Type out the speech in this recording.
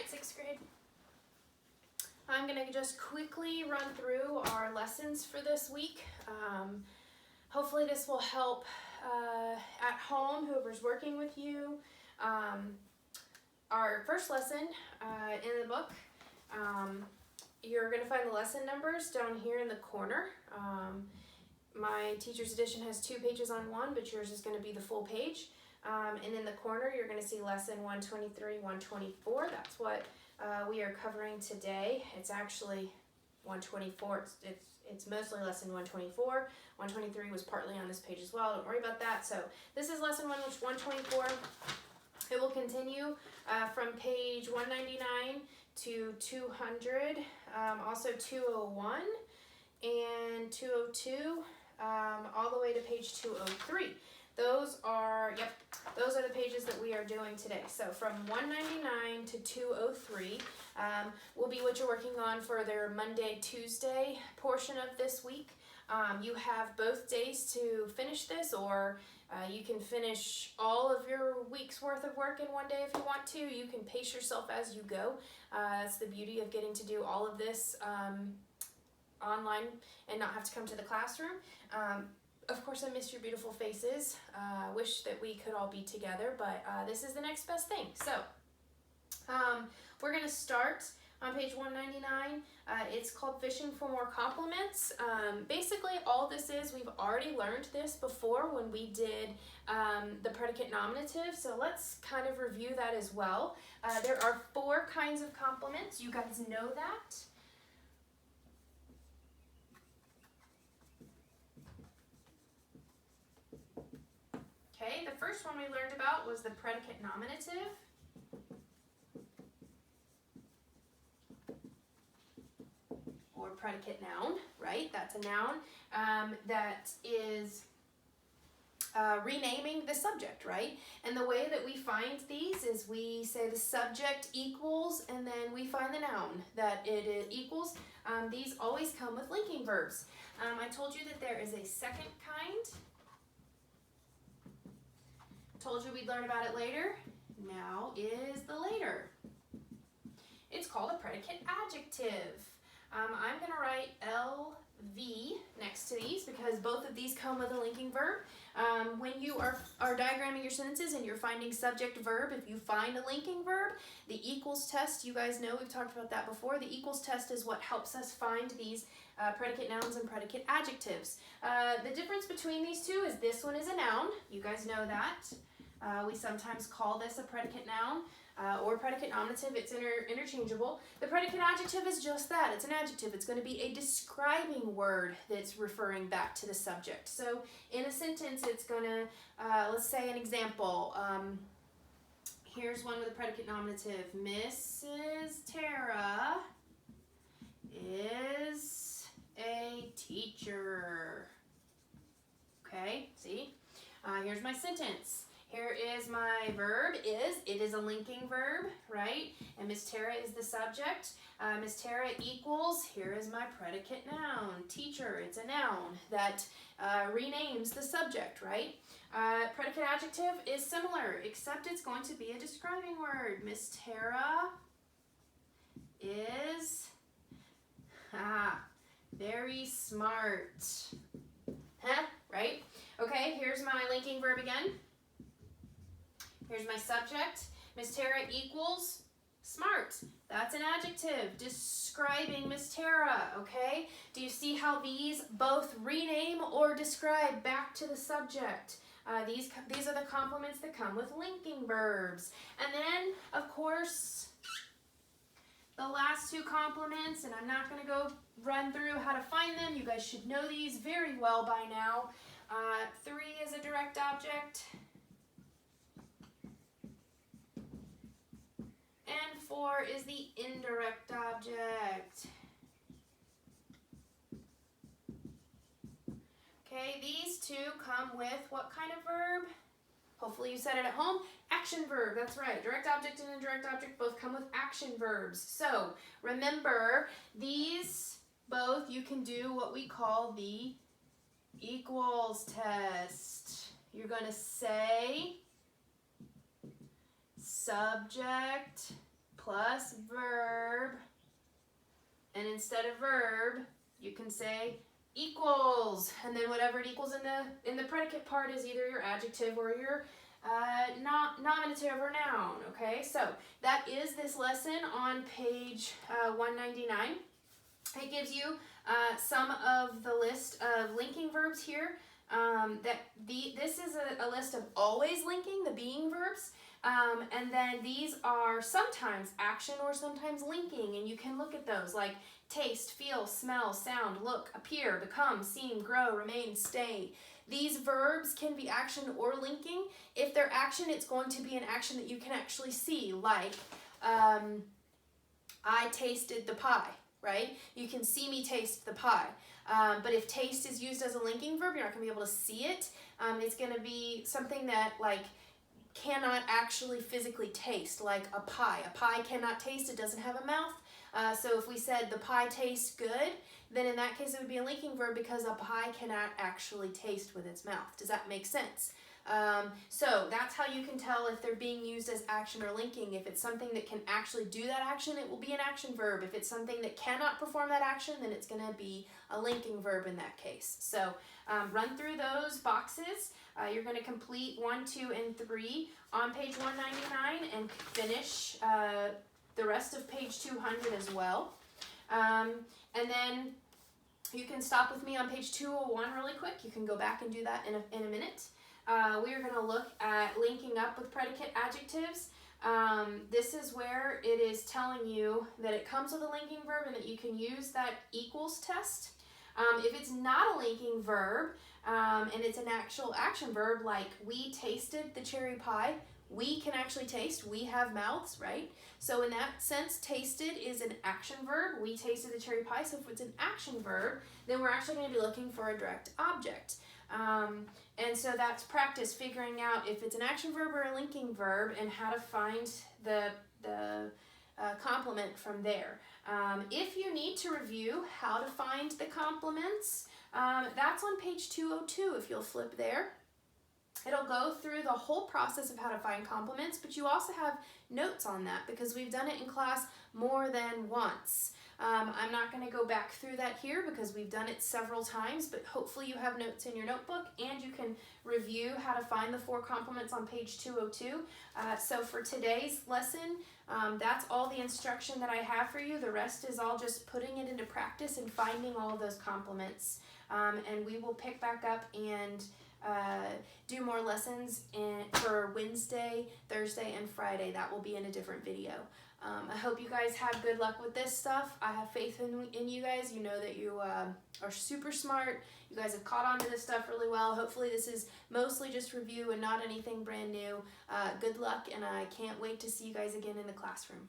right, 6th grade. I'm going to just quickly run through our lessons for this week. Hopefully this will help at home, whoever's working with you. Our first lesson in the book, you're going to find the lesson numbers down here in the corner. My teacher's edition has 2 pages on one, but yours is going to be the full page. And in the corner, you're going to see lesson 123, 124. That's what we are covering today. It's actually 124. It's mostly lesson 124. 123 was partly on this page as well. Don't worry about that. So this is lesson 124. It will continue from page 199 to 200, also 201 and 202, all the way to page 203. Those are the pages that we are doing today. So from 199 to 203 will be what you're working on for their Monday, Tuesday portion of this week. You have both days to finish this, or you can finish all of your week's worth of work in one day if you want to. You can pace yourself as you go. That's the beauty of getting to do all of this online and not have to come to the classroom. Of course, I miss your beautiful faces. Wish that we could all be together, but this is the next best thing. So we're going to start on page 199. It's called Fishing for More Compliments. Basically, all this is, we've already learned this before when we did the predicate nominative, so let's kind of review that as well. There are 4 kinds of compliments. You guys know that. Okay, the first one we learned about was the predicate nominative. Or predicate noun, right? That's a noun that is renaming the subject, right? And the way that we find these is we say the subject equals, and then we find the noun that it equals. These always come with linking verbs. I told you that there is a second kind. Told you we'd learn about it later. Now is the later. It's called a predicate adjective. I'm going to write LV next to these because both of these come with a linking verb. When you are diagramming your sentences and you're finding subject verb, if you find a linking verb, the equals test, you guys know we've talked about that before. The equals test is what helps us find these predicate nouns and predicate adjectives. The difference between these two is this one is a noun. You guys know that. We sometimes call this a predicate noun or predicate nominative. It's interchangeable. The predicate adjective is just that. It's an adjective. It's going to be a describing word that's referring back to the subject. So in a sentence, it's going to, let's say an example. Here's one with a predicate nominative. Mrs. Tara is a teacher. Okay, see? Here's my sentence. Here is my verb is. It is a linking verb, right? And Miss Tara is the subject. Miss Tara equals, here is my predicate noun. Teacher, it's a noun that renames the subject, right? Predicate adjective is similar, except it's going to be a describing word. Miss Tara is very smart. Huh? Right? Okay, here's my linking verb again. Here's my subject. Miss Tara equals smart. That's an adjective describing Miss Tara, okay? Do you see how these both rename or describe back to the subject? These are the complements that come with linking verbs. And then, of course, the last 2 complements, and I'm not going to go run through how to find them. You guys should know these very well by now. 3 is a direct object. And 4 is the indirect object. Okay, these 2 come with what kind of verb? Hopefully you said it at home. Action verb, that's right. Direct object and indirect object both come with action verbs. So remember, these both you can do what we call the equals test. You're going to say subject plus verb, and instead of verb, you can say equals, and then whatever it equals in the predicate part is either your adjective or your nominative or noun. Okay, so that is this lesson on page 199. It gives you some of the list of linking verbs here. This is a list of always linking, the being verbs. And then these are sometimes action or sometimes linking, and you can look at those like taste, feel, smell, sound, look, appear, become, seem, grow, remain, stay. These verbs can be action or linking. If they're action, it's going to be an action that you can actually see, like I tasted the pie, right? You can see me taste the pie. But if taste is used as a linking verb, you're not going to be able to see it. It's going to be something that like cannot actually physically taste, like a pie. A pie cannot taste, it doesn't have a mouth. So if we said the pie tastes good, then in that case it would be a linking verb because a pie cannot actually taste with its mouth. Does that make sense? So that's how you can tell if they're being used as action or linking. If it's something that can actually do that action, it will be an action verb. If it's something that cannot perform that action, then it's going to be a linking verb in that case. So run through those boxes. You're going to complete 1, 2, and 3 on page 199 and finish the rest of page 200 as well. And then you can stop with me on page 201 really quick. You can go back and do that in a minute. We are going to look at linking up with predicate adjectives. This is where it is telling you that it comes with a linking verb and that you can use that equals test. If it's not a linking verb and it's an actual action verb, like we tasted the cherry pie, we can actually taste. We have mouths, right? So in that sense, tasted is an action verb. We tasted the cherry pie. So if it's an action verb, then we're actually going to be looking for a direct object. And so that's practice figuring out if it's an action verb or a linking verb and how to find the complement from there. If you need to review how to find the complements, that's on page 202 if you'll flip there. It'll go through the whole process of how to find complements, but you also have notes on that because we've done it in class more than once. I'm not going to go back through that here because we've done it several times, but hopefully you have notes in your notebook and you can review how to find the 4 complements on page 202. So for today's lesson, that's all the instruction that I have for you. The rest is all just putting it into practice and finding all of those complements. And we will pick back up and do more lessons for Wednesday, Thursday, and Friday. That will be in a different video. I hope you guys have good luck with this stuff. I have faith in you guys. You know that you are super smart. You guys have caught on to this stuff really well. Hopefully this is mostly just review and not anything brand new. Good luck, and I can't wait to see you guys again in the classroom.